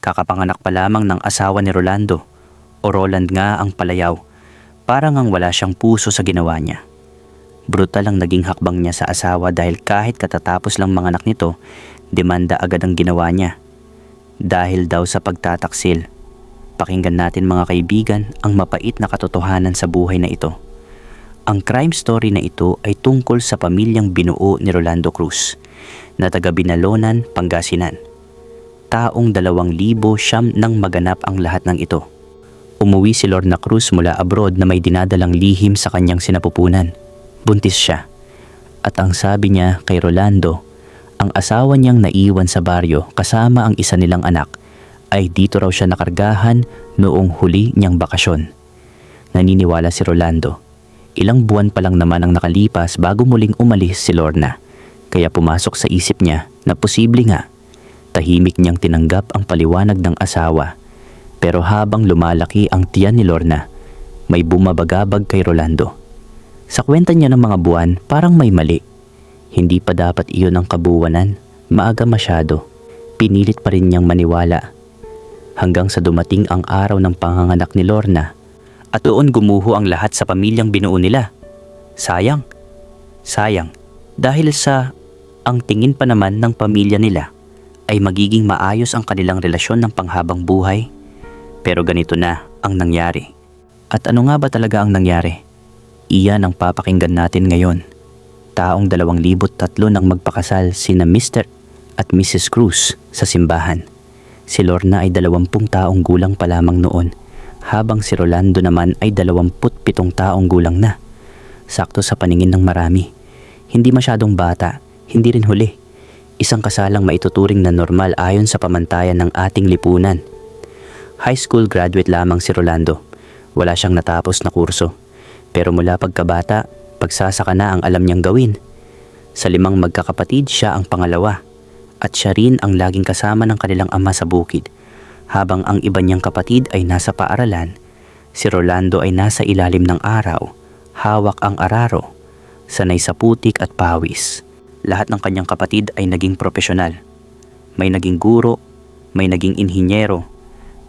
Kakapanganak pa lamang ng asawa ni Rolando, o Roland nga ang palayaw, parang ang wala siyang puso sa ginawa niya. Brutal ang naging hakbang niya sa asawa dahil kahit katatapos lang manganak nito, demanda agad ang ginawa niya. Dahil daw sa pagtataksil. Pakinggan natin mga kaibigan ang mapait na katotohanan sa buhay na ito. Ang crime story na ito ay tungkol sa pamilyang binuo ni Rolando Cruz na taga Binalonan, Pangasinan. Taong 2000 nang maganap ang lahat ng ito. Umuwi si Lorna Cruz mula abroad na may dinadalang lihim sa kanyang sinapupunan. Buntis siya. At ang sabi niya kay Rolando, ang asawa niyang naiwan sa baryo kasama ang isa nilang anak ay dito raw siya nakargahan noong huli niyang bakasyon. Naniniwala si Rolando. Ilang buwan pa lang naman ang nakalipas bago muling umalis si Lorna. Kaya pumasok sa isip niya na posible nga. Tahimik niyang tinanggap ang paliwanag ng asawa. Pero habang lumalaki ang tiyan ni Lorna, may bumabagabag kay Rolando. Sa kwenta niya ng mga buwan, parang may mali. Hindi pa dapat iyon ang kabuwanan, maaga masyado. Pinilit pa rin niyang maniwala. Hanggang sa dumating ang araw ng panganganak ni Lorna, at doon gumuho ang lahat sa pamilyang binuo nila. Sayang. Dahil sa ang tingin pa naman ng pamilya nila ay magiging maayos ang kanilang relasyon ng panghabang buhay. Pero ganito na ang nangyari. At ano nga ba talaga ang nangyari? Iyan ang papakinggan natin ngayon. Taong 2003 nang magpakasal sina Mr. at Mrs. Cruz sa simbahan. Si Lorna ay 20 taong gulang pa lamang noon, habang si Rolando naman ay 27 taong gulang na. Sakto sa paningin ng marami. Hindi masyadong bata, hindi rin huli. Isang kasalang maituturing na normal ayon sa pamantayan ng ating lipunan. High school graduate lamang si Rolando. Wala siyang natapos na kurso. Pero mula pagkabata, pagsasaka na ang alam niyang gawin. Sa 5 magkakapatid, siya ang pangalawa. At siya rin ang laging kasama ng kanilang ama sa bukid. Habang ang iba niyang kapatid ay nasa paaralan, si Rolando ay nasa ilalim ng araw, hawak ang araro, sanay sa putik at pawis. Lahat ng kanyang kapatid ay naging profesional. May naging guro, may naging inhinyero,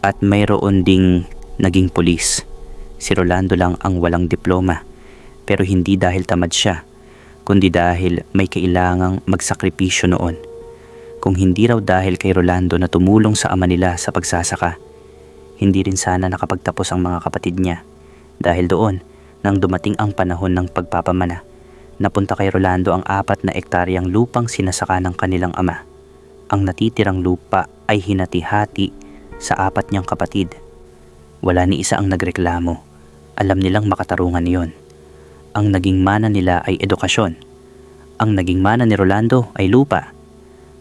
at mayroon ding naging pulis. Si Rolando lang ang walang diploma, pero hindi dahil tamad siya, kundi dahil may kailangang magsakripisyo noon. Kung hindi raw dahil kay Rolando na tumulong sa ama nila sa pagsasaka, hindi rin sana nakapagtapos ang mga kapatid niya. Dahil doon, nang dumating ang panahon ng pagpapamana, napunta kay Rolando ang 4 na ektaryang lupang sinasaka ng kanilang ama. Ang natitirang lupa ay hinati-hati sa 4 niyang kapatid. Wala ni isa ang nagreklamo. Alam nilang makatarungan iyon. Ang naging mana nila ay edukasyon. Ang naging mana ni Rolando ay lupa.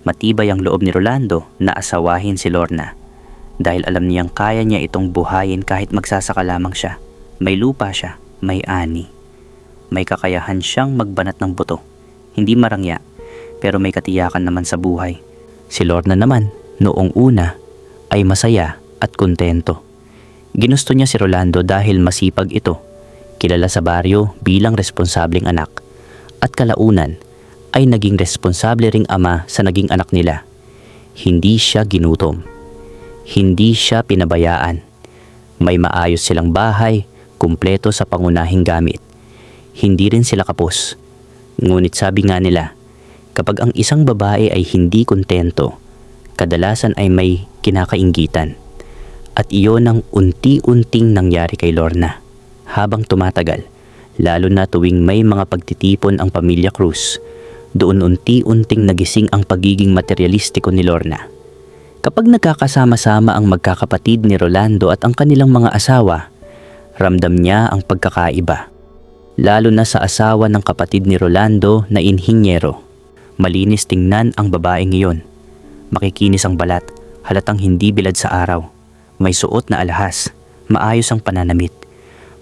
Matibay ang loob ni Rolando na asawahin si Lorna. Dahil alam niyang kaya niya itong buhayin kahit magsasaka lamang siya. May lupa siya, may ani. May kakayahan siyang magbanat ng buto. Hindi marangya, pero may katiyakan naman sa buhay. Si Lorna naman, noong una, ay masaya at kontento. Ginusto niya si Rolando dahil masipag ito. Kilala sa baryo bilang responsableng anak. At kalaunan, ay naging responsable ring ama sa naging anak nila. Hindi siya ginutom. Hindi siya pinabayaan. May maayos silang bahay, kumpleto sa pangunahing gamit. Hindi rin sila kapos. Ngunit sabi nga nila, kapag ang isang babae ay hindi kontento, kadalasan ay may kinakainggitan. At iyon ang unti-unting nangyari kay Lorna. Habang tumatagal, lalo na tuwing may mga pagtitipon ang pamilya Cruz, doon unti-unting nagising ang pagiging materialistiko ni Lorna. Kapag nagkakasama-sama ang magkakapatid ni Rolando at ang kanilang mga asawa, ramdam niya ang pagkakaiba. Lalo na sa asawa ng kapatid ni Rolando na inhinyero. Malinis tingnan ang babaeng iyon. Makikinis ang balat, halatang hindi bilad sa araw. May suot na alahas, maayos ang pananamit.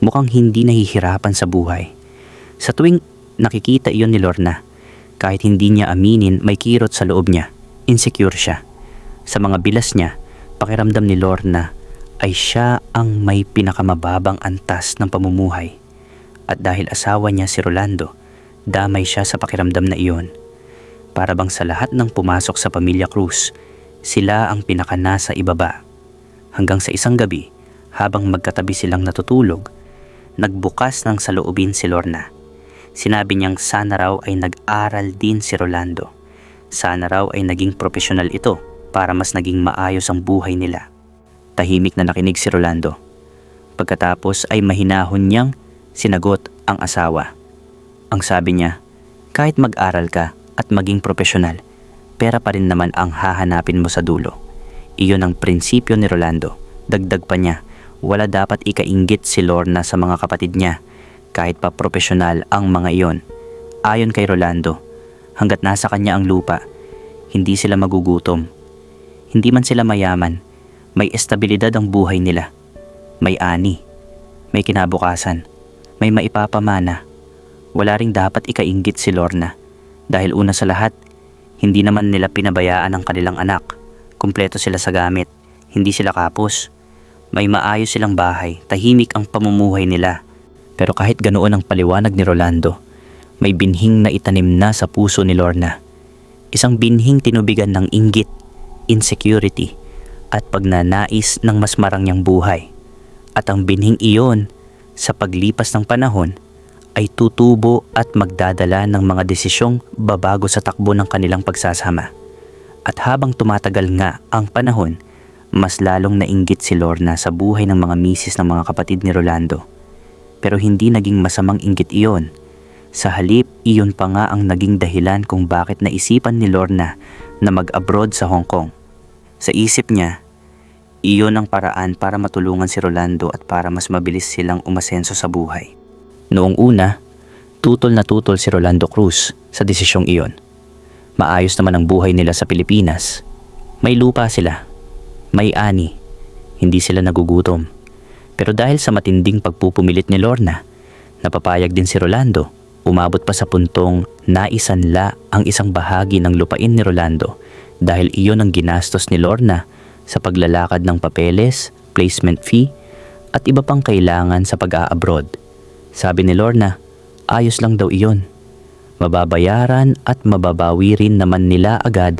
Mukhang hindi nahihirapan sa buhay. Sa tuwing nakikita iyon ni Lorna, kahit hindi niya aminin, may kirot sa loob niya. Insecure siya. Sa mga bilas niya, pakiramdam ni Lorna ay siya ang may pinakamababang antas ng pamumuhay. At dahil asawa niya si Rolando, damay siya sa pakiramdam na iyon. Para bang sa lahat ng pumasok sa pamilya Cruz, Sila ang pinakanasa ibaba. Hanggang sa isang gabi, habang magkatabi silang natutulog, nagbukas ng saloobin si Lorna. Sinabi niyang sana raw ay nag-aral din si Rolando. Sana raw ay naging profesional ito para mas naging maayos ang buhay nila. Tahimik na nakinig si Rolando. Pagkatapos ay mahinahon niyang sinagot ang asawa. Ang sabi niya, kahit mag-aral ka at maging profesional, pera pa rin naman ang hahanapin mo sa dulo. Iyon ang prinsipyo ni Rolando. Dagdag pa niya, wala dapat ikainggit si Lorna sa mga kapatid niya, kahit pa profesional ang mga iyon. Ayon kay Rolando, hanggat nasa kanya ang lupa, hindi sila magugutom. Hindi man sila mayaman, may estabilidad ang buhay nila. May ani, may kinabukasan, may maipapamana. Wala ring dapat ikainggit si Lorna, dahil una sa lahat, hindi naman nila pinabayaan ang kanilang anak. Kumpleto sila sa gamit, hindi sila kapos. May maayos silang bahay, tahimik ang pamumuhay nila. Pero kahit ganoon ang paliwanag ni Rolando, may binhing na itanim na sa puso ni Lorna. Isang binhing tinubigan ng inggit, insecurity, at pagnanais ng mas marangyang buhay. At ang binhing iyon, sa paglipas ng panahon, ay tutubo at magdadala ng mga desisyong babago sa takbo ng kanilang pagsasama. At habang tumatagal nga ang panahon, mas lalong nainggit si Lorna sa buhay ng mga misis ng mga kapatid ni Rolando. Pero hindi naging masamang inggit iyon. Sa halip, iyon pa nga ang naging dahilan kung bakit naisipan ni Lorna na mag-abroad sa Hong Kong. Sa isip niya, iyon ang paraan para matulungan si Rolando at para mas mabilis silang umasenso sa buhay. Noong una, tutol na tutol si Rolando Cruz sa desisyong iyon. Maayos naman ang buhay nila sa Pilipinas. May lupa sila, may ani, hindi sila nagugutom. Pero dahil sa matinding pagpupumilit ni Lorna, napapayag din si Rolando. Umabot pa sa puntong naisanla ang isang bahagi ng lupain ni Rolando dahil iyon ang ginastos ni Lorna sa paglalakad ng papeles, placement fee, at iba pang kailangan sa pag-a-abroad. Sabi ni Lorna, ayos lang daw iyon. Mababayaran at mababawi rin naman nila agad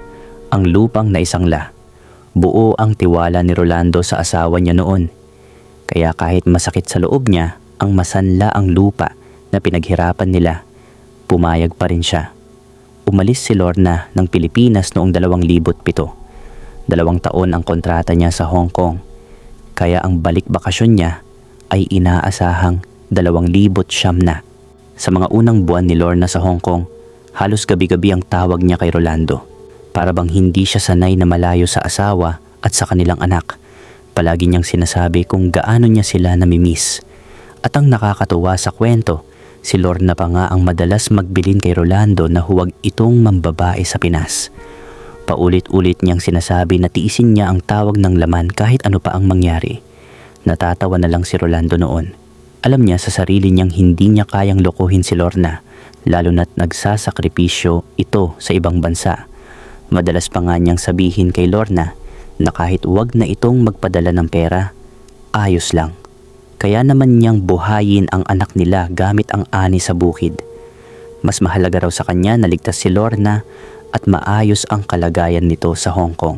ang lupang naisangla. Buo ang tiwala ni Rolando sa asawa niya noon. Kaya kahit masakit sa loob niya ang masanla ang lupa na pinaghirapan nila, pumayag pa rin siya. Umalis si Lorna ng Pilipinas noong 2007. 2 taon ang kontrata niya sa Hong Kong. Kaya ang balik bakasyon niya ay inaasahang 2009 na. Sa mga unang buwan ni Lorna sa Hong Kong, halos gabi-gabi ang tawag niya kay Rolando. Para bang hindi siya sanay na malayo sa asawa at sa kanilang anak. Palagi niyang sinasabi kung gaano niya sila namimiss. At ang nakakatuwa sa kwento, si Lorna pa nga ang madalas magbilin kay Rolando na huwag itong mambabae sa Pinas. Paulit-ulit niyang sinasabi na tiisin niya ang tawag ng laman kahit ano pa ang mangyari. Natatawa na lang si Rolando noon. Alam niya sa sarili niyang hindi niya kayang lokohin si Lorna, lalo na't nagsasakripisyo ito sa ibang bansa. Madalas pa nga niyang sabihin kay Lorna na kahit wag na itong magpadala ng pera, ayos lang. Kaya naman niyang buhayin ang anak nila gamit ang ani sa bukid. Mas mahalaga raw sa kanya na ligtas si Lorna at maayos ang kalagayan nito sa Hong Kong.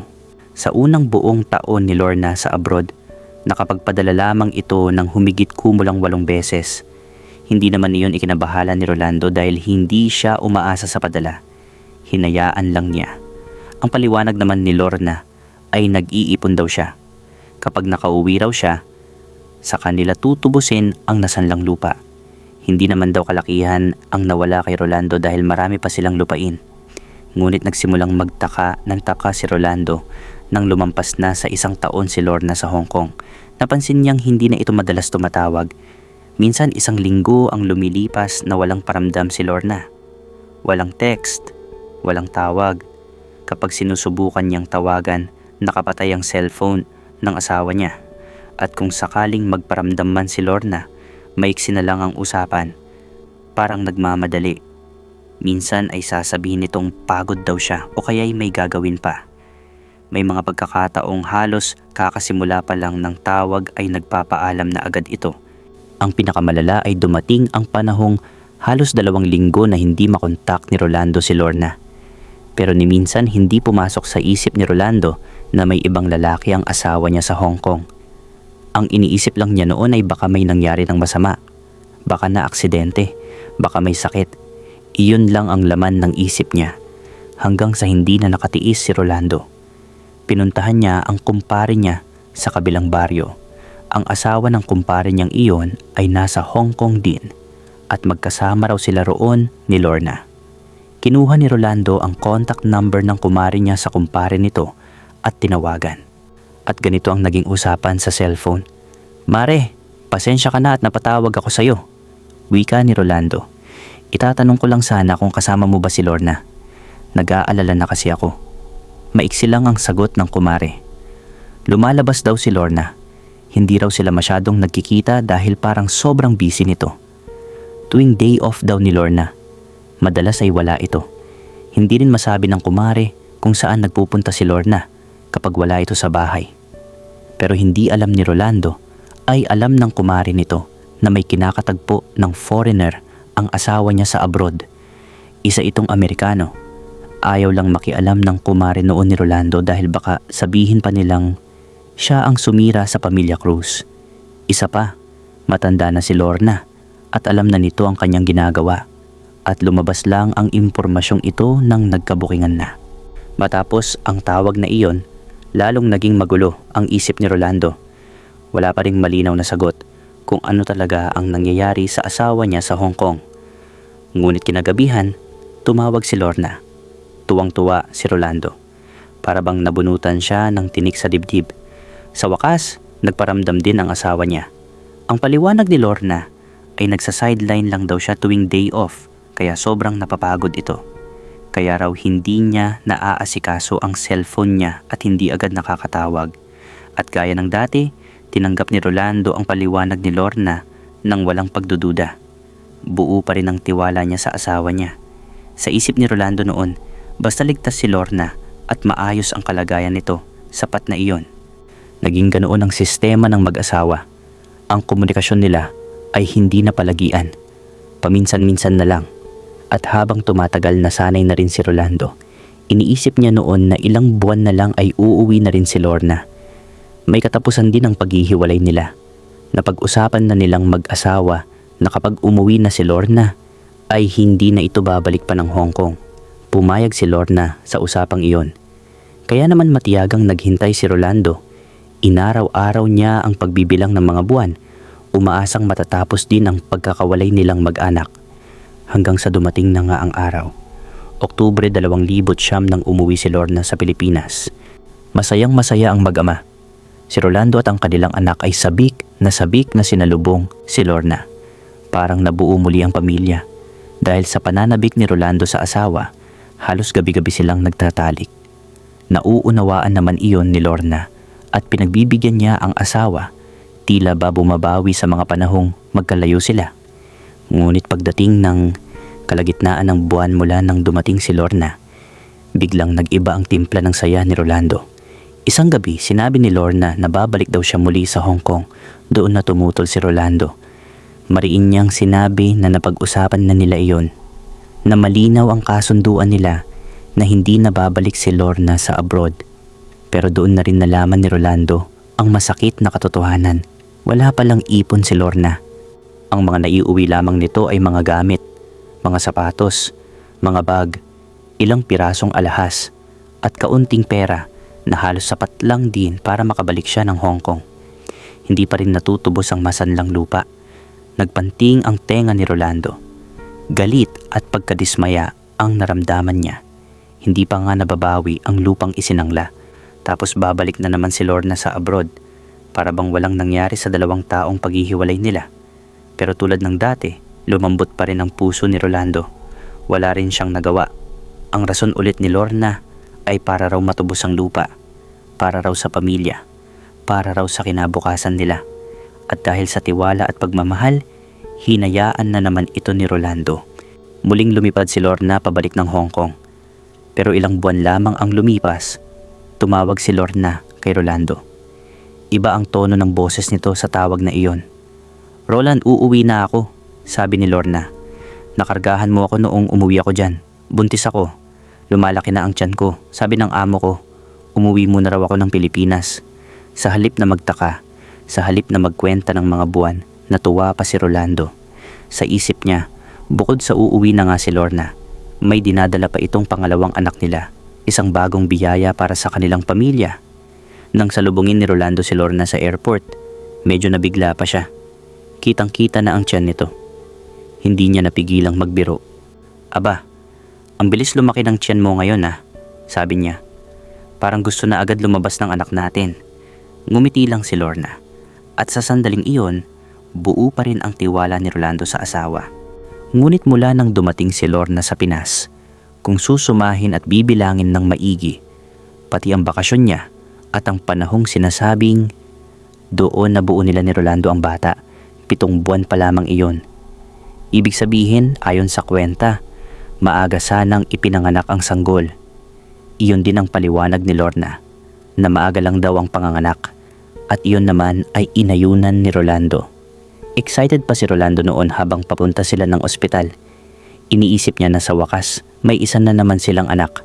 Sa unang buong taon ni Lorna sa abroad, nakapagpadala lamang ito ng humigit kumulang 8 beses. Hindi naman iyon ikinabahala ni Rolando dahil hindi siya umaasa sa padala. Hinayaan lang niya. Ang paliwanag naman ni Lorna ay nag-iipon daw siya. Kapag nakauwi raw siya, sa kanila tutubusin ang nasanlang lupa. Hindi naman daw kalakihan ang nawala kay Rolando dahil marami pa silang lupain. Ngunit nagsimulang magtaka ng taka si Rolando nang lumampas na sa 1 taon si Lorna sa Hong Kong. Napansin niyang hindi na ito madalas tumatawag. Minsan 1 linggo ang lumilipas na walang paramdam si Lorna. Walang text, walang tawag. Kapag sinusubukan niyang tawagan, nakapatay ang cellphone ng asawa niya. At kung sakaling magparamdam man si Lorna, maiksi na lang ang usapan. Parang nagmamadali. Minsan ay sasabihin nitong pagod daw siya o kaya'y may gagawin pa. May mga pagkakataong halos kakasimula pa lang ng tawag ay nagpapaalam na agad ito. Ang pinakamalala ay dumating ang panahong halos 2 linggo na hindi makontak ni Rolando si Lorna. Pero ni minsan hindi pumasok sa isip ni Rolando na may ibang lalaki ang asawa niya sa Hong Kong. Ang iniisip lang niya noon ay baka may nangyari ng masama, baka na aksidente, baka may sakit. Iyon lang ang laman ng isip niya hanggang sa hindi na nakatiis si Rolando. Pinuntahan niya ang kumpare niya sa kabilang baryo. Ang asawa ng kumpare niyang iyon ay nasa Hong Kong din at magkasama raw sila roon ni Lorna. Kinuha ni Rolando ang contact number ng kumare niya sa kumpare nito at tinawagan. At ganito ang naging usapan sa cellphone. "Mare, pasensya ka na at napatawag ako sa'yo," wika ni Rolando. "Itatanong ko lang sana kung kasama mo ba si Lorna. Nag-aalala na kasi ako." Maiksi lang ang sagot ng kumare. Lumalabas daw si Lorna. Hindi raw sila masyadong nagkikita dahil parang sobrang busy nito. Tuwing day off daw ni Lorna, madalas ay wala ito. Hindi rin masabi ng kumare kung saan nagpupunta si Lorna kapag wala ito sa bahay. Pero hindi alam ni Rolando ay alam ng kumare nito na may kinakatagpo ng foreigner ang asawa niya sa abroad. Isa itong Amerikano. Ayaw lang makialam ng kumare noon ni Rolando dahil baka sabihin pa nilang siya ang sumira sa pamilya Cruz. Isa pa, matanda na si Lorna at alam na nito ang kanyang ginagawa. At lumabas lang ang impormasyong ito nang nagkabukingan na. Matapos ang tawag na iyon, lalong naging magulo ang isip ni Rolando. Wala pa ring malinaw na sagot kung ano talaga ang nangyayari sa asawa niya sa Hong Kong. Ngunit kinagabihan, tumawag si Lorna. Tuwang-tuwa si Rolando. Para bang nabunutan siya ng tinik sa dibdib. Sa wakas, nagparamdam din ang asawa niya. Ang paliwanag ni Lorna ay nagsa-sideline lang daw siya tuwing day off, kaya sobrang napapagod ito. Kaya raw hindi niya naaasikaso ang cellphone niya at hindi agad nakakatawag. At gaya ng dati, tinanggap ni Rolando ang paliwanag ni Lorna nang walang pagdududa. Buo pa rin ang tiwala niya sa asawa niya. Sa isip ni Rolando noon, basta ligtas si Lorna at maayos ang kalagayan nito, sapat na iyon. Naging ganoon ang sistema ng mag-asawa. Ang komunikasyon nila ay hindi na palagian. Paminsan-minsan na lang. At habang tumatagal nasanay na rin si Rolando, iniisip niya noon na ilang buwan na lang ay uuwi na rin si Lorna. May katapusan din ang paghihiwalay nila. Napag-usapan na nilang mag-asawa na kapag umuwi na si Lorna ay hindi na ito babalik pa ng Hong Kong. Pumayag si Lorna sa usapang iyon. Kaya naman matiyagang naghintay si Rolando. Inaraw-araw niya ang pagbibilang ng mga buwan. Umaasang matatapos din ang pagkakawalay nilang mag-anak. Hanggang sa dumating na nga ang araw. Oktubre 2009 nang umuwi si Lorna sa Pilipinas. Masayang masaya ang mag-ama. Si Rolando at ang kanilang anak ay sabik na sinalubong si Lorna. Parang nabuo muli ang pamilya. Dahil sa pananabik ni Rolando sa asawa, halos gabi-gabi silang nagtatalik. Nauunawaan naman iyon ni Lorna at pinagbibigyan niya ang asawa. Tila ba bumabawi sa mga panahong magkalayo sila. Ngunit pagdating ng kalagitnaan ng buwan mula nang dumating si Lorna, biglang nag-iba ang timpla ng saya ni Rolando. Isang gabi, sinabi ni Lorna na babalik daw siya muli sa Hong Kong. Doon na tumutol si Rolando. Mariin niyang sinabi na napag-usapan na nila iyon, na malinaw ang kasunduan nila na hindi na babalik si Lorna sa abroad. Pero doon na rin nalaman ni Rolando ang masakit na katotohanan. Wala palang ipon si Lorna. Ang mga naiuwi lamang nito ay mga gamit, mga sapatos, mga bag, ilang pirasong alahas, at kaunting pera na halos sapat lang din para makabalik siya ng Hong Kong. Hindi pa rin natutubos ang masanlang lupa. Nagpanting ang tenga ni Rolando. Galit at pagkadismaya ang naramdaman niya. Hindi pa nga nababawi ang lupang isinangla. Tapos babalik na naman si Lorna sa abroad. Para bang walang nangyari sa dalawang taong paghihiwalay nila. Pero tulad ng dati, lumambot pa rin ang puso ni Rolando. Wala rin siyang nagawa. Ang rason ulit ni Lorna ay para raw matubos ang lupa. Para raw sa pamilya. Para raw sa kinabukasan nila. At dahil sa tiwala at pagmamahal, hinayaan na naman ito ni Rolando. Muling lumipad si Lorna pabalik ng Hong Kong. Pero ilang buwan lamang ang lumipas, tumawag si Lorna kay Rolando. Iba ang tono ng boses nito sa tawag na iyon. "Roland, uuwi na ako," sabi ni Lorna. "Nakargahan mo ako noong umuwi ako dyan. Buntis ako. Lumalaki na ang tiyan ko. Sabi ng amo ko, Umuwi muna raw ako ng Pilipinas. Sa halip na magtaka, sa halip na magkwenta ng mga buwan, natuwa pa si Rolando. Sa isip niya, bukod sa uuwi na nga si Lorna, may dinadala pa itong pangalawang anak nila, isang bagong biyaya para sa kanilang pamilya. Nang salubungin ni Rolando si Lorna sa airport, medyo nabigla pa siya. Kitang-kita na ang tiyan nito. Hindi niya napigilang magbiro. "Aba, ang bilis lumaki ng tiyan mo ngayon sabi niya. Parang gusto na agad lumabas ng anak natin. Ngumiti lang si Lorna. At sa sandaling iyon, buo pa rin ang tiwala ni Rolando sa asawa. Ngunit mula nang dumating si Lorna sa Pinas, kung susumahin at bibilangin ng maigi, pati ang bakasyon niya at ang panahong sinasabing doon nabuo nila ni Rolando ang bata, 7 buwan pa lamang iyon. Ibig sabihin, ayon sa kwenta, maaga sanang ipinanganak ang sanggol. Iyon din ang paliwanag ni Lorna, na maaga lang daw ang panganganak, at iyon naman ay inayunan ni Rolando. Excited pa si Rolando noon habang papunta sila ng ospital. Iniisip niya na sa wakas, may isa na naman silang anak.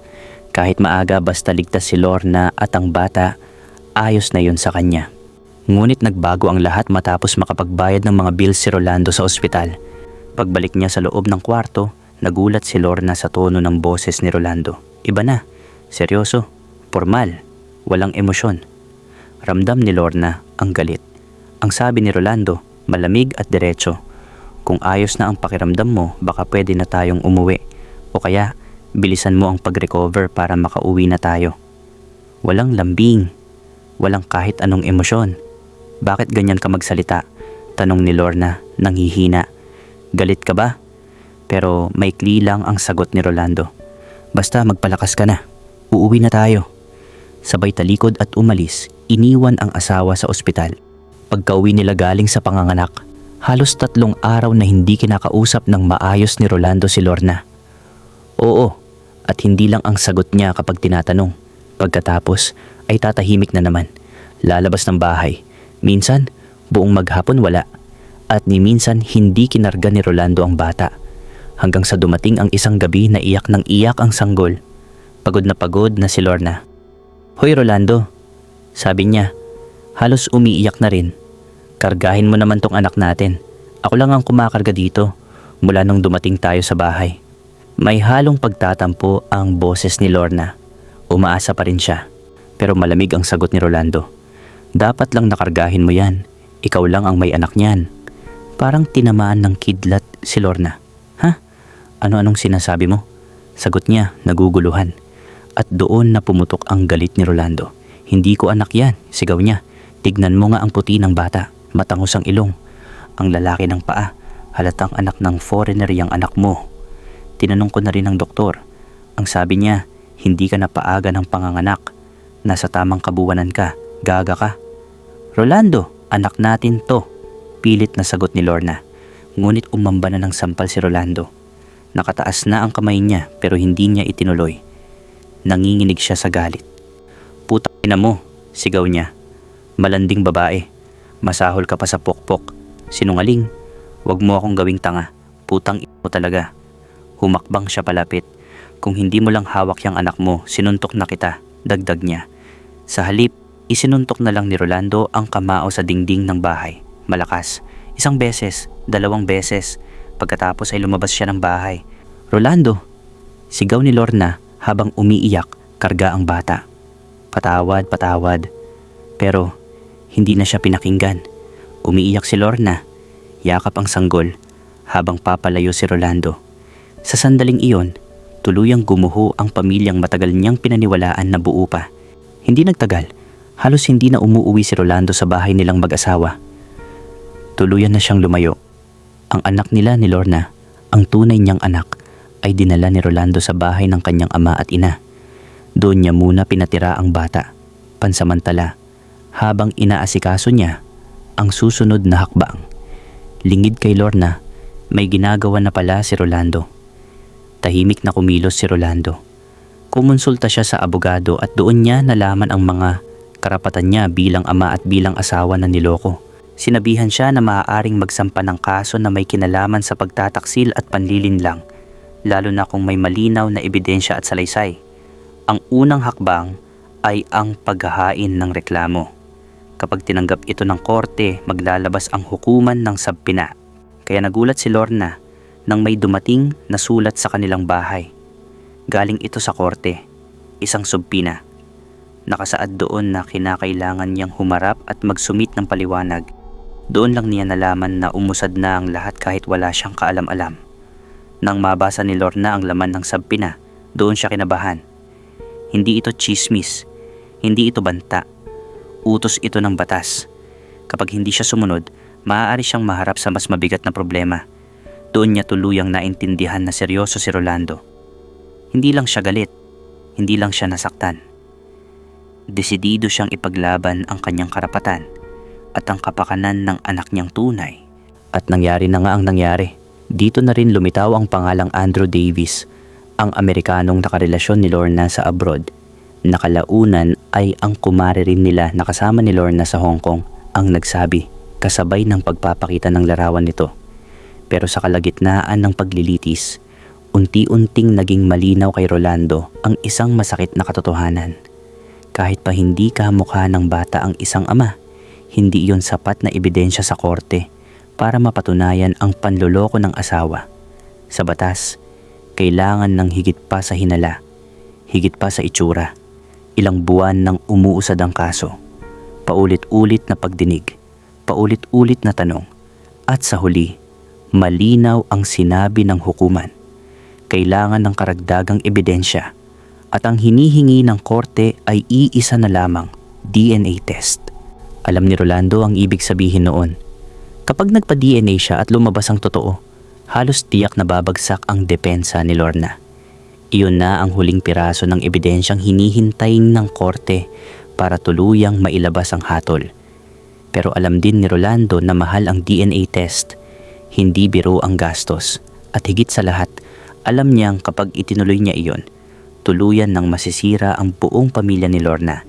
Kahit maaga basta ligtas si Lorna at ang bata, ayos na yun sa kanya. Ngunit nagbago ang lahat matapos makapagbayad ng mga bills si Rolando sa ospital. Pagbalik niya sa loob ng kwarto, nagulat si Lorna sa tono ng boses ni Rolando. Iba na, seryoso, formal, walang emosyon. Ramdam ni Lorna ang galit. Ang sabi ni Rolando, malamig at diretso. Kung ayos na ang pakiramdam mo, baka pwede na tayong umuwi. O kaya, bilisan mo ang pag-recover para makauwi na tayo. Walang lambing, walang kahit anong emosyon. Bakit ganyan ka magsalita? Tanong ni Lorna, nanghihina. Galit ka ba? Pero maikli lang ang sagot ni Rolando. Basta magpalakas ka na. Uuwi na tayo. Sabay talikod at umalis, iniwan ang asawa sa ospital. Pagka-uwi nila galing sa panganganak, halos 3 araw na hindi kinakausap ng maayos ni Rolando si Lorna. Oo, at hindi lang ang sagot niya kapag tinatanong. Pagkatapos ay tatahimik na naman. Lalabas ng bahay. Minsan, buong maghapon wala. At ni minsan hindi kinarga ni Rolando ang bata. Hanggang sa dumating ang isang gabi na iyak ng iyak ang sanggol. Pagod na si Lorna. Hoy Rolando, sabi niya, halos umiiyak na rin. Kargahin mo naman tong anak natin. Ako lang ang kumakarga dito mula nung dumating tayo sa bahay. May halong pagtatampo ang boses ni Lorna. Umaasa pa rin siya. Pero malamig ang sagot ni Rolando. Dapat lang nakargahin mo yan. Ikaw lang ang may anak niyan. Parang tinamaan ng kidlat si Lorna. Ha? Ano-anong sinasabi mo? Sagot niya, naguguluhan. At doon na pumutok ang galit ni Rolando. Hindi ko anak yan, sigaw niya. Tignan mo nga ang puti ng bata, matangos ang ilong. Ang lalaki ng paa, halatang anak ng foreigner yang anak mo. Tinanong ko na rin ang doktor. Ang sabi niya, hindi ka na paaga ng panganganak. Nasa tamang kabuwanan ka, gaga ka. Rolando, anak natin to. Pilit na sagot ni Lorna. Ngunit umamba na ng sampal si Rolando. Nakataas na ang kamay niya pero hindi niya itinuloy. Nanginginig siya sa galit. Putang ina mo, sigaw niya. Malanding babae. Masahol ka pa sa pokpok. Sinungaling. Huwag mo akong gawing tanga. Putang ina mo talaga. Humakbang siya palapit. Kung hindi mo lang hawak yung anak mo, sinuntok na kita, dagdag niya. Sa halip, isinuntok na lang ni Rolando ang kamao sa dingding ng bahay. Malakas. 1 beses, 2 beses. Pagkatapos ay lumabas siya ng bahay. Rolando! Sigaw ni Lorna habang umiiyak, karga ang bata. Patawad, patawad. Pero hindi na siya pinakinggan. Umiiyak si Lorna. Yakap ang sanggol habang papalayo si Rolando. Sa sandaling iyon, tuluyang gumuho ang pamilyang matagal niyang pinaniwalaan na buo pa. Hindi nagtagal, halos hindi na umuuwi si Rolando sa bahay nilang mag-asawa. Tuluyan na siyang lumayo. Ang anak nila ni Lorna, ang tunay niyang anak, ay dinala ni Rolando sa bahay ng kanyang ama at ina. Doon niya muna pinatira ang bata, pansamantala, habang inaasikaso niya ang susunod na hakbang. Lingid kay Lorna, may ginagawa na pala si Rolando. Tahimik na kumilos si Rolando. Kumonsulta siya sa abogado at doon niya nalaman ang mga karapatan niya bilang ama at bilang asawa na niloko. Sinabihan siya na maaaring magsampa ng kaso na may kinalaman sa pagtataksil at panlilinlang, lalo na kung may malinaw na ebidensya at salaysay. Ang unang hakbang ay ang paghahain ng reklamo. Kapag tinanggap ito ng korte, maglalabas ang hukuman ng sabpina. Kaya nagulat si Lorna nang may dumating na sulat sa kanilang bahay. Galing ito sa korte, isang subpina. Nakasaad doon na kinakailangan niyang humarap at magsumit ng paliwanag. Doon lang niya nalaman na umusad na ang lahat kahit wala siyang kaalam-alam. Nang mabasa ni Lorna ang laman ng sabpina, doon siya kinabahan. Hindi ito tsismis, hindi ito banta. Utos ito ng batas. Kapag hindi siya sumunod, maaari siyang maharap sa mas mabigat na problema. Doon niya tuluyang naintindihan na seryoso si Rolando. Hindi lang siya galit, hindi lang siya nasaktan. Desidido siyang ipaglaban ang kanyang karapatan at ang kapakanan ng anak niyang tunay. At nangyari na nga ang nangyari. Dito na rin lumitaw ang pangalang Andrew Davis, ang Amerikanong nakarelasyon ni Lorna sa abroad. Nakalaunan ay ang kumare rin nila na kasama ni Lorna sa Hong Kong ang nagsabi, kasabay ng pagpapakita ng larawan nito. Pero sa kalagitnaan ng paglilitis, unti-unting naging malinaw kay Rolando ang isang masakit na katotohanan. Kahit pa hindi kamukha ng bata ang isang ama, hindi iyon sapat na ebidensya sa korte para mapatunayan ang panloloko ng asawa. Sa batas, kailangan ng higit pa sa hinala, higit pa sa itsura. Ilang buwan nang umuusad ang kaso. Paulit-ulit na pagdinig, paulit-ulit na tanong, at sa huli, malinaw ang sinabi ng hukuman. Kailangan ng karagdagang ebidensya at ang hinihingi ng korte ay iisa na lamang, DNA test. Alam ni Rolando ang ibig sabihin noon. Kapag nagpa-DNA siya at lumabas ang totoo, halos tiyak na babagsak ang depensa ni Lorna. Iyon na ang huling piraso ng ebidensyang hinihintay ng korte para tuluyang mailabas ang hatol. Pero alam din ni Rolando na mahal ang DNA test, hindi biro ang gastos. At higit sa lahat, alam niyang kapag itinuloy niya iyon, tuluyan nang masisira ang buong pamilya ni Lorna.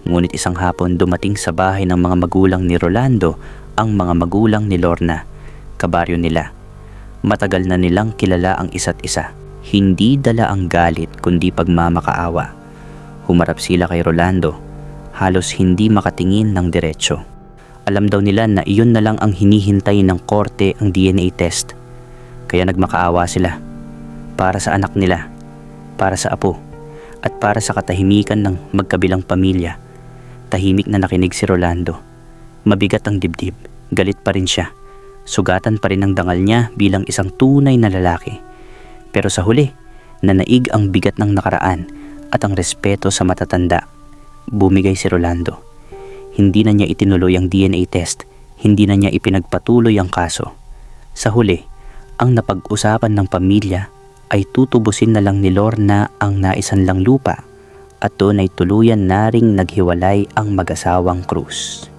Ngunit isang hapon dumating sa bahay ng mga magulang ni Rolando ang mga magulang ni Lorna, kabaryo nila. Matagal na nilang kilala ang isa't isa. Hindi dala ang galit kundi pagmamakaawa. Humarap sila kay Rolando, halos hindi makatingin ng diretsyo. Alam daw nila na iyon na lang ang hinihintay ng korte, ang DNA test. Kaya nagmakaawa sila. Para sa anak nila, para sa apo, at para sa katahimikan ng magkabilang pamilya. Tahimik na nakinig si Rolando. Mabigat ang dibdib, galit pa rin siya. Sugatan pa rin ang dangal niya bilang isang tunay na lalaki. Pero sa huli, nanaig ang bigat ng nakaraan at ang respeto sa matatanda. Bumigay si Rolando. Hindi na niya itinuloy ang DNA test, hindi na niya ipinagpatuloy ang kaso. Sa huli, ang napag-usapan ng pamilya ay tutubusin na lang ni Lorna ang naisanlang lupa at doon ay tuluyan na ring naghiwalay ang mag-asawang Cruz.